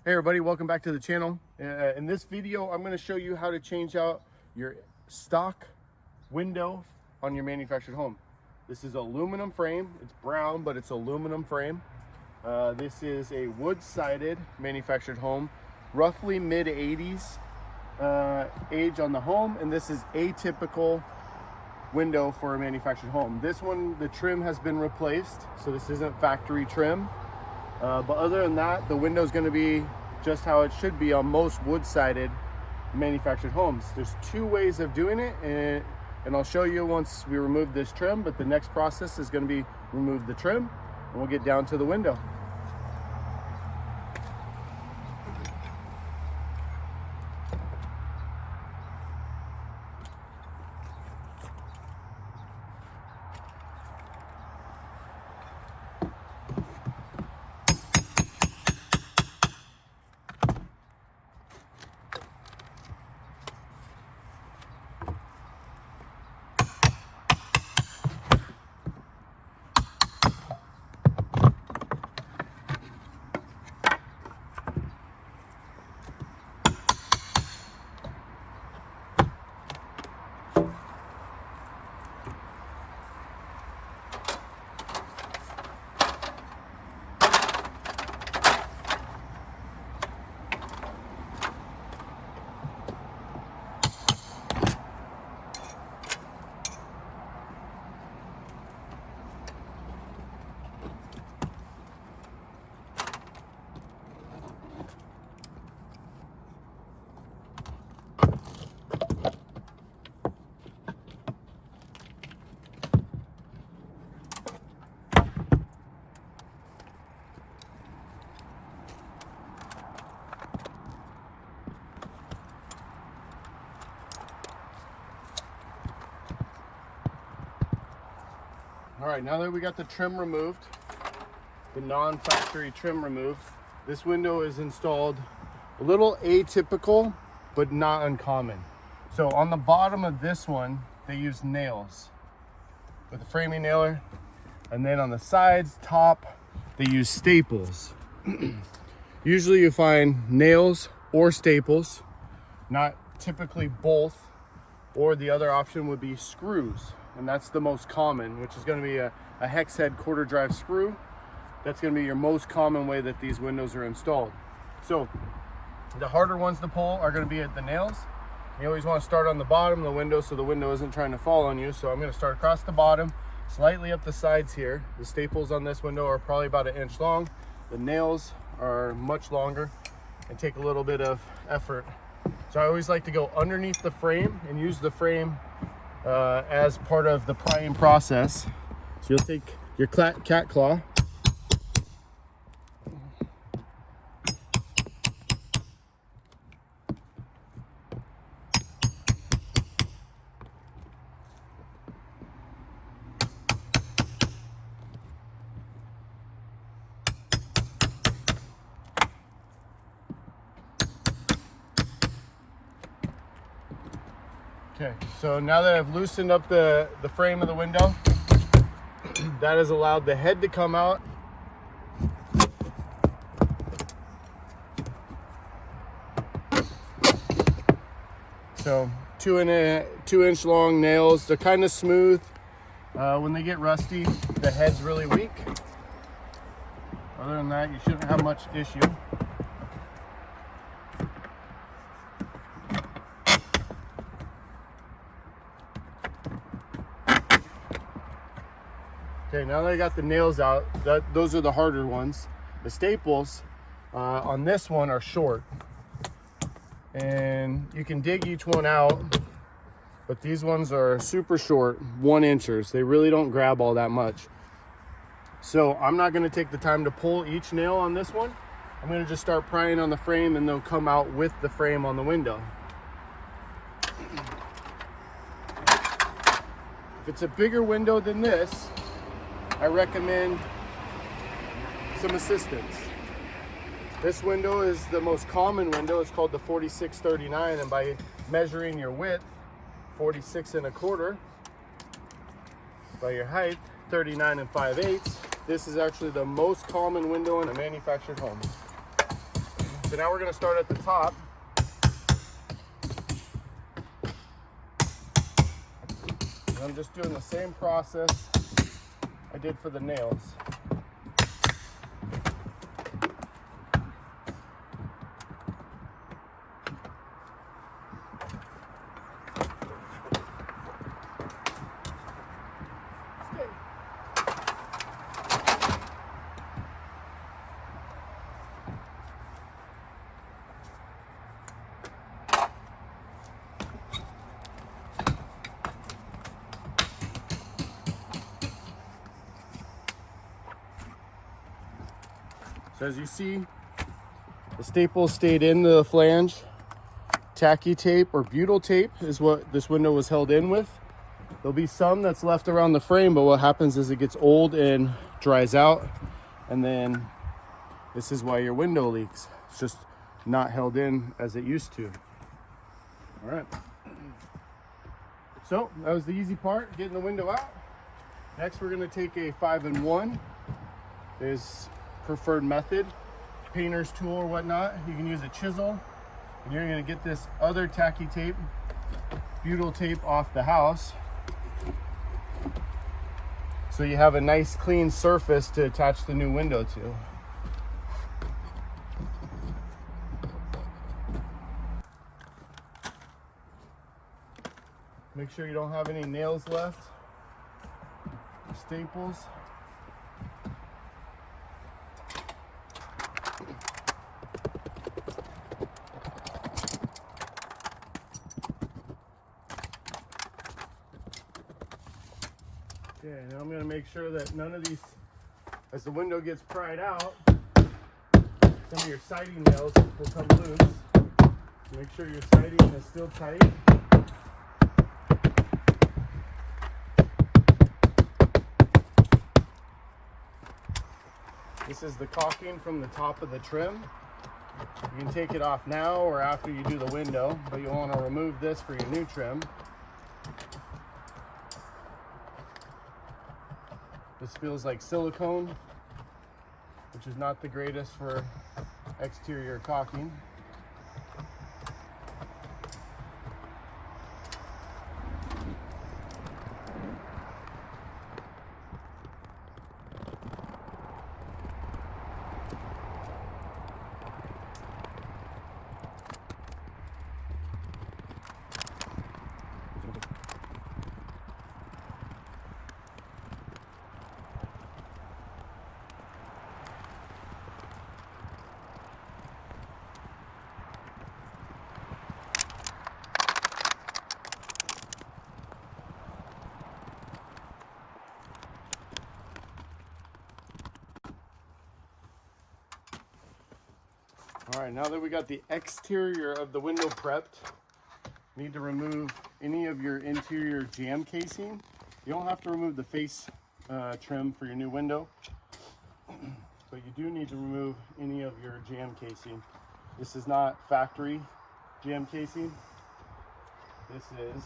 Hey everybody, welcome back to the channel. In this video, I'm going to show you how to change out your stock window on your manufactured home. This is aluminum frame. It's brown, but it's aluminum frame. This is a wood-sided manufactured home, roughly mid-80s age on the home, and this is atypical window for a manufactured home. This one, the trim has been replaced, so this isn't factory trim. But other than that, the window is going to be just how it should be on most wood-sided manufactured homes. There's two ways of doing it, and I'll show you once we remove this trim, but the next process is going to be remove the trim, and we'll get down to the window. All right, now that we got the trim removed, the non-factory trim removed, this window is installed a little atypical, but not uncommon. So on the bottom of this one, they use nails with a framing nailer. And then on the sides, top, they use staples. Usually you find nails or staples, not typically both, or the other option would be screws. And that's the most common, which is going to be a hex head quarter drive screw. That's going to be your most common way that these windows are installed. So the harder ones to pull are going to be at the nails. You always want to start on the bottom of the window so the window isn't trying to fall on you. So I'm going to start across the bottom, slightly up the sides here. The staples on this window are probably about 1 inch long. The nails are much longer and take a little bit of effort. So I always like to go underneath the frame and use the frame as part of the prying process. So you'll take your cat claw, okay, so now that I've loosened up the frame of the window, that has allowed the head to come out. So 2 inch long nails. They're kind of smooth. When they get rusty, the head's really weak. Other than that, you shouldn't have much issue. Okay, now that I got the nails out, those are the harder ones. The staples on this one are short, and you can dig each one out, but these ones are super short, 1 inchers. They really don't grab all that much. So I'm not going to take the time to pull each nail on this one. I'm going to just start prying on the frame, and they'll come out with the frame on the window. If it's a bigger window than this, I recommend some assistance. This window is the most common window. It's called the 4639, and by measuring your width, 46 1/4, by your height, 39 5/8, this is actually the most common window in a manufactured home. So now we're going to start at the top. And I'm just doing the same process I did for the nails. So as you see, the staples stayed in the flange. Tacky tape or butyl tape is what this window was held in with. There'll be some that's left around the frame, but what happens is it gets old and dries out, and then this is why your window leaks. It's just not held in as it used to. All right. So that was the easy part, getting the window out. Next, we're gonna take a 5-in-1. Is preferred method, painter's tool or whatnot. You can use a chisel, and you're going to get this other tacky tape, butyl tape, off the house, so you have a nice clean surface to attach the new window to. Make sure you don't have any nails left, staples. Okay, now I'm going to make sure that none of these, as the window gets pried out, some of your siding nails will come loose. Make sure your siding is still tight. This is the caulking from the top of the trim. You can take it off now or after you do the window, but you'll want to remove this for your new trim. This feels like silicone, which is not the greatest for exterior caulking. All right, now that we got the exterior of the window prepped, need to remove any of your interior jamb casing. You don't have to remove the face trim for your new window, but you do need to remove any of your jamb casing. This is not factory jamb casing. This is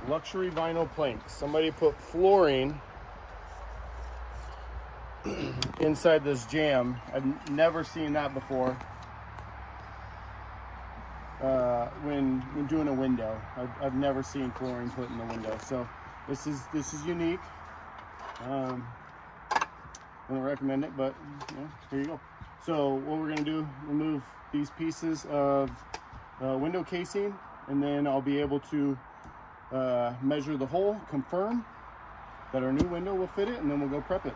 luxury vinyl planks. Somebody put flooring inside this jamb. I've never seen that before when doing a window. I've never seen flooring put in the window, so this is unique. I wouldn't recommend it, but here you go. So what we're going to do, remove these pieces of window casing, and then I'll be able to measure the hole, confirm that our new window will fit it, and then we'll go prep it.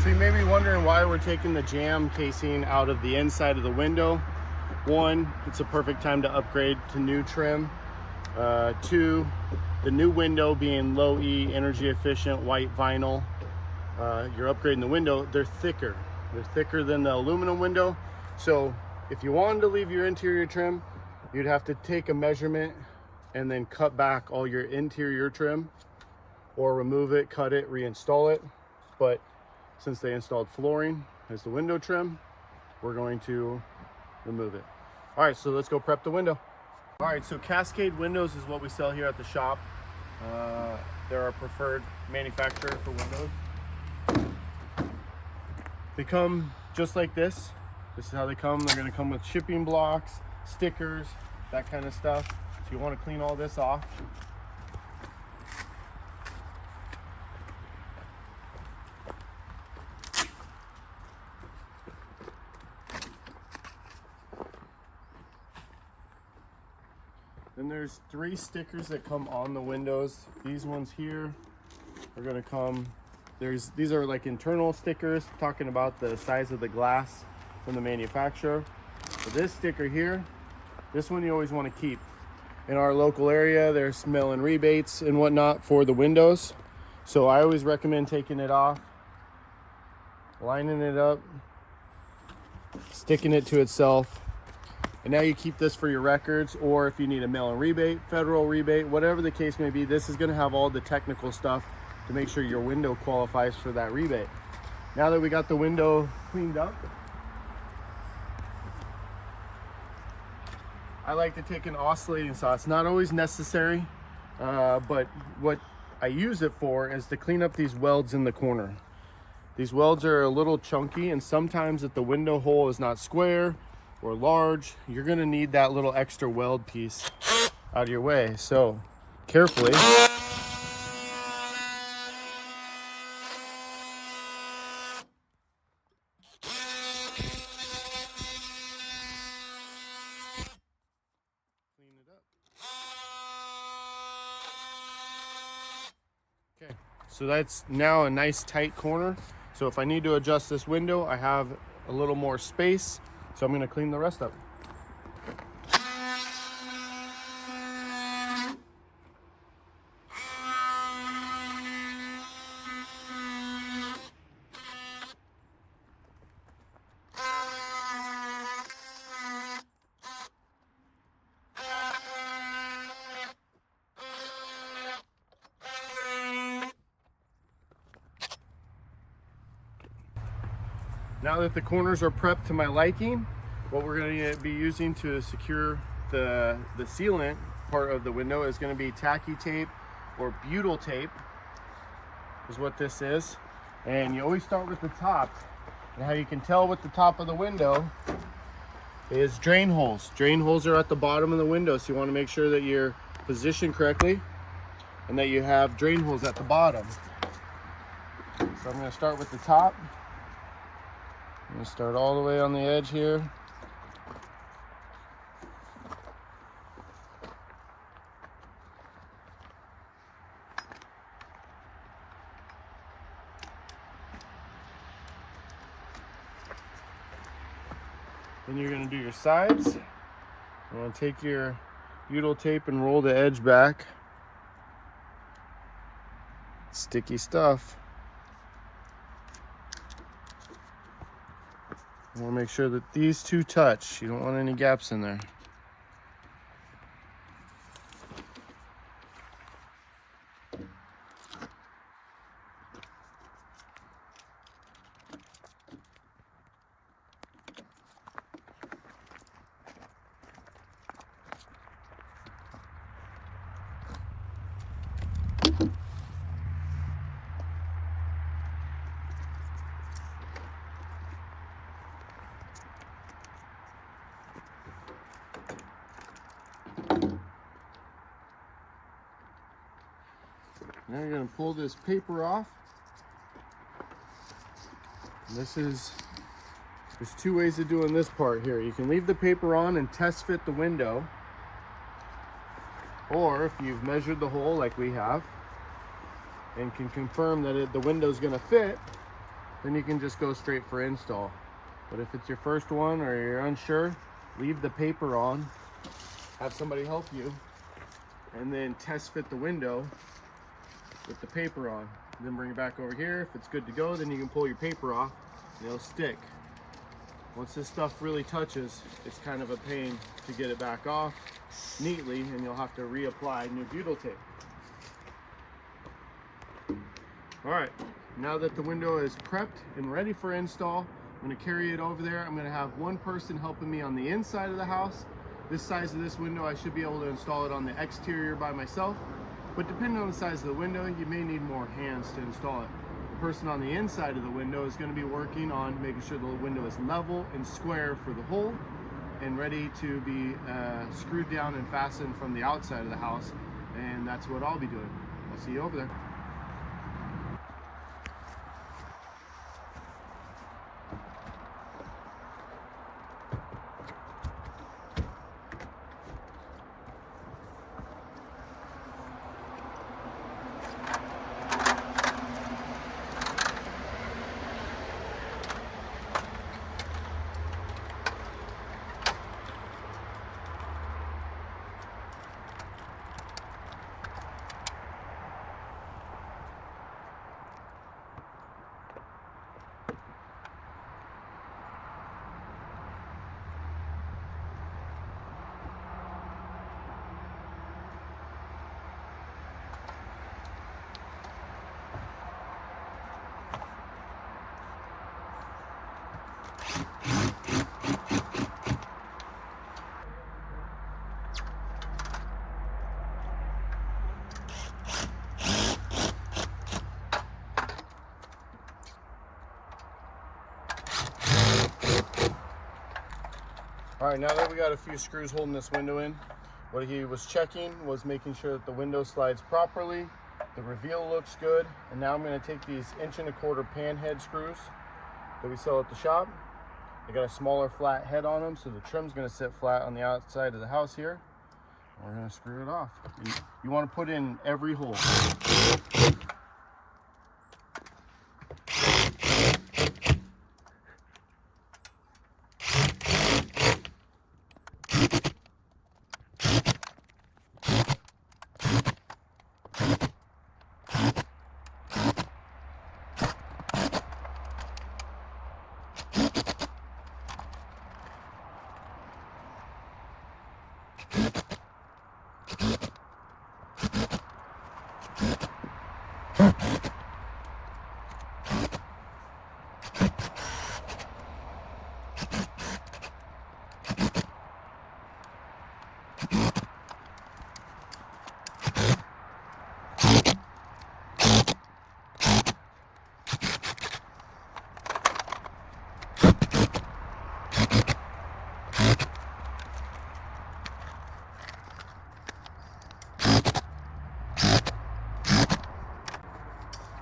So you may be wondering why we're taking the jamb casing out of the inside of the window. One, it's a perfect time to upgrade to new trim. Two, the new window being low E, energy efficient, white vinyl. You're upgrading the window, they're thicker. They're thicker than the aluminum window. So if you wanted to leave your interior trim, you'd have to take a measurement and then cut back all your interior trim, or remove it, cut it, reinstall it. But since they installed flooring as the window trim, we're going to remove it. All right, so let's go prep the window. All right, so Cascade windows is what we sell here at the shop. They're our preferred manufacturer for windows. They come just like this. This is how they come. They're gonna come with shipping blocks, stickers, that kind of stuff. So you wanna clean all this off. Then there's 3 stickers that come on the windows. These ones here are gonna come. These are like internal stickers talking about the size of the glass from the manufacturer. But this sticker here, this one you always want to keep. In our local area, there's mail and rebates and whatnot for the windows. So I always recommend taking it off, lining it up, sticking it to itself. And now you keep this for your records, or if you need a mail and rebate, federal rebate, whatever the case may be, this is gonna have all the technical stuff to make sure your window qualifies for that rebate. Now that we got the window cleaned up, I like to take an oscillating saw. It's not always necessary, but what I use it for is to clean up these welds in the corner. These welds are a little chunky, and sometimes if the window hole is not square or large, you're gonna need that little extra weld piece out of your way. So carefully, clean it up. Okay, so that's now a nice tight corner. So if I need to adjust this window, I have a little more space. So I'm going to clean the rest up. Now that the corners are prepped to my liking, what we're going to be using to secure the sealant part of the window is going to be tacky tape or butyl tape is what this is. And you always start with the top. And how you can tell with the top of the window is drain holes. Drain holes are at the bottom of the window, so you want to make sure that you're positioned correctly and that you have drain holes at the bottom. So I'm going to start with the top. I'm going to start all the way on the edge here. Then you're going to do your sides. You want to take your butyl tape and roll the edge back. Sticky stuff. You want to make sure that these two touch. You don't want any gaps in there. Now you're going to pull this paper off. And there's 2 ways of doing this part here. You can leave the paper on and test fit the window. Or if you've measured the hole like we have and can confirm that the window's going to fit, then you can just go straight for install. But if it's your first one or you're unsure, leave the paper on, have somebody help you, and then test fit the window with the paper on. And then bring it back over here. If it's good to go, then you can pull your paper off they'll stick. Once this stuff really touches, it's kind of a pain to get it back off neatly, and you'll have to reapply new butyl tape. All right, now that the window is prepped and ready for install, I'm going to carry it over there. I'm going to have one person helping me on the inside of the house. This size of this window, I should be able to install it on the exterior by myself, but depending on the size of the window, you may need more hands to install it. The person on the inside of the window is going to be working on making sure the window is level and square for the hole and ready to be screwed down and fastened from the outside of the house, and that's what I'll be doing. I'll see you over there. All right, now that we got a few screws holding this window in, what he was checking was making sure that the window slides properly, the reveal looks good, and now I'm going to take these 1¼ pan head screws that we sell at the shop. They got a smaller flat head on them, so the trim's going to sit flat on the outside of the house here. We're going to screw it off. You want to put in every hole.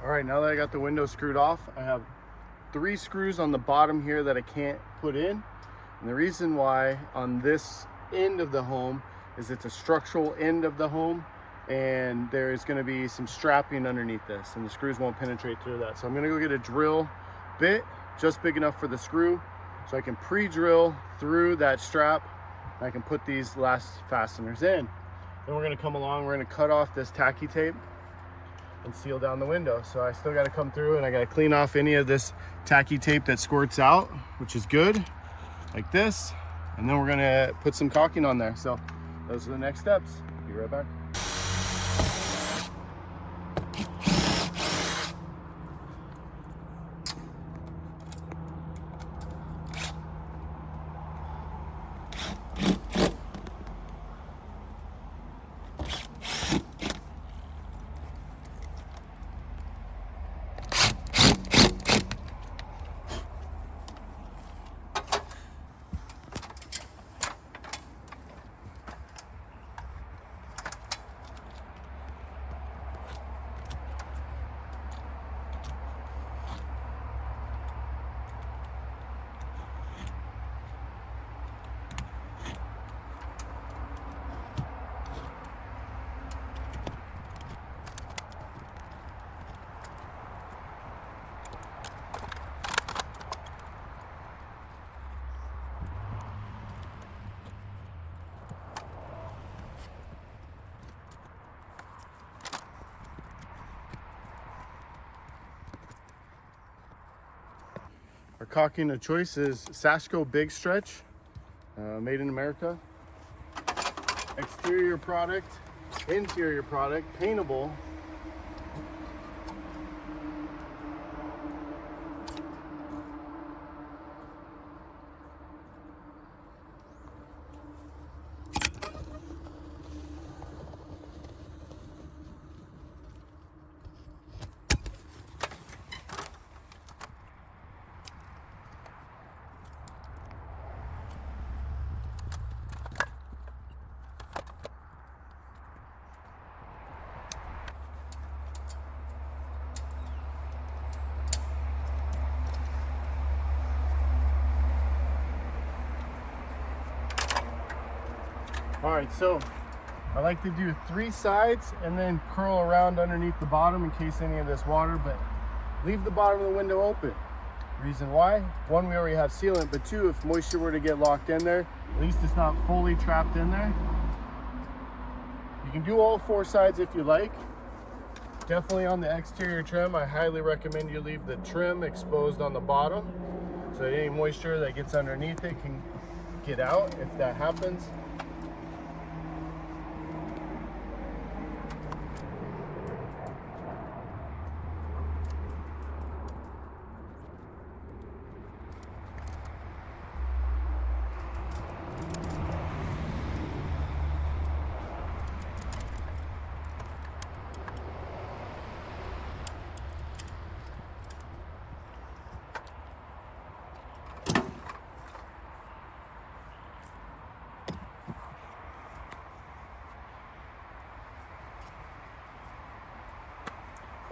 All right, now that I got the window screwed off, I have 3 screws on the bottom here that I can't put in. And the reason why on this end of the home is it's a structural end of the home, and there is going to be some strapping underneath this, and the screws won't penetrate through that. So I'm going to go get a drill bit just big enough for the screw so I can pre-drill through that strap, and I can put these last fasteners in. Then we're going to come along, we're going to cut off this tacky tape and seal down the window. So I still got to come through and I got to clean off any of this tacky tape that squirts out, which is good, like this. And then we're going to put some caulking on there. So those are the next steps. Be right back. caulking of choice is Cascade Big Stretch, made in America. Exterior product, interior product, paintable. All right, so I like to do 3 sides and then curl around underneath the bottom in case any of this water, but leave the bottom of the window open. Reason why? 1, we already have sealant, but 2, if moisture were to get locked in there, at least it's not fully trapped in there. You can do all 4 sides if you like. Definitely on the exterior trim, I highly recommend you leave the trim exposed on the bottom so that any moisture that gets underneath it can get out if that happens.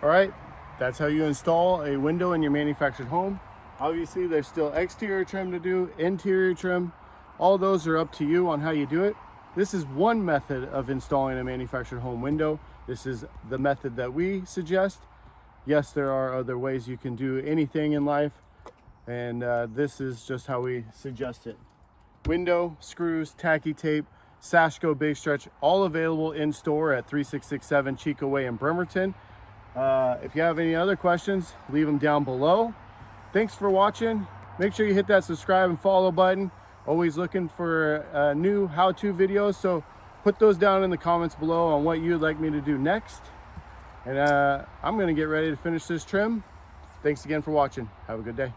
All right, that's how you install a window in your manufactured home. Obviously, there's still exterior trim to do, interior trim. All those are up to you on how you do it. This is one method of installing a manufactured home window. This is the method that we suggest. Yes, there are other ways you can do anything in life, and this is just how we suggest it. Window, screws, tacky tape, Cascade Big Stretch, all available in store at 3667 Chico Way in Bremerton. If you have any other questions, leave them down below. Thanks for watching. Make sure you hit that subscribe and follow button. Always looking for new how-to videos, so put those down in the comments below on what you'd like me to do next. And I'm gonna get ready to finish this trim. Thanks again for watching. Have a good day.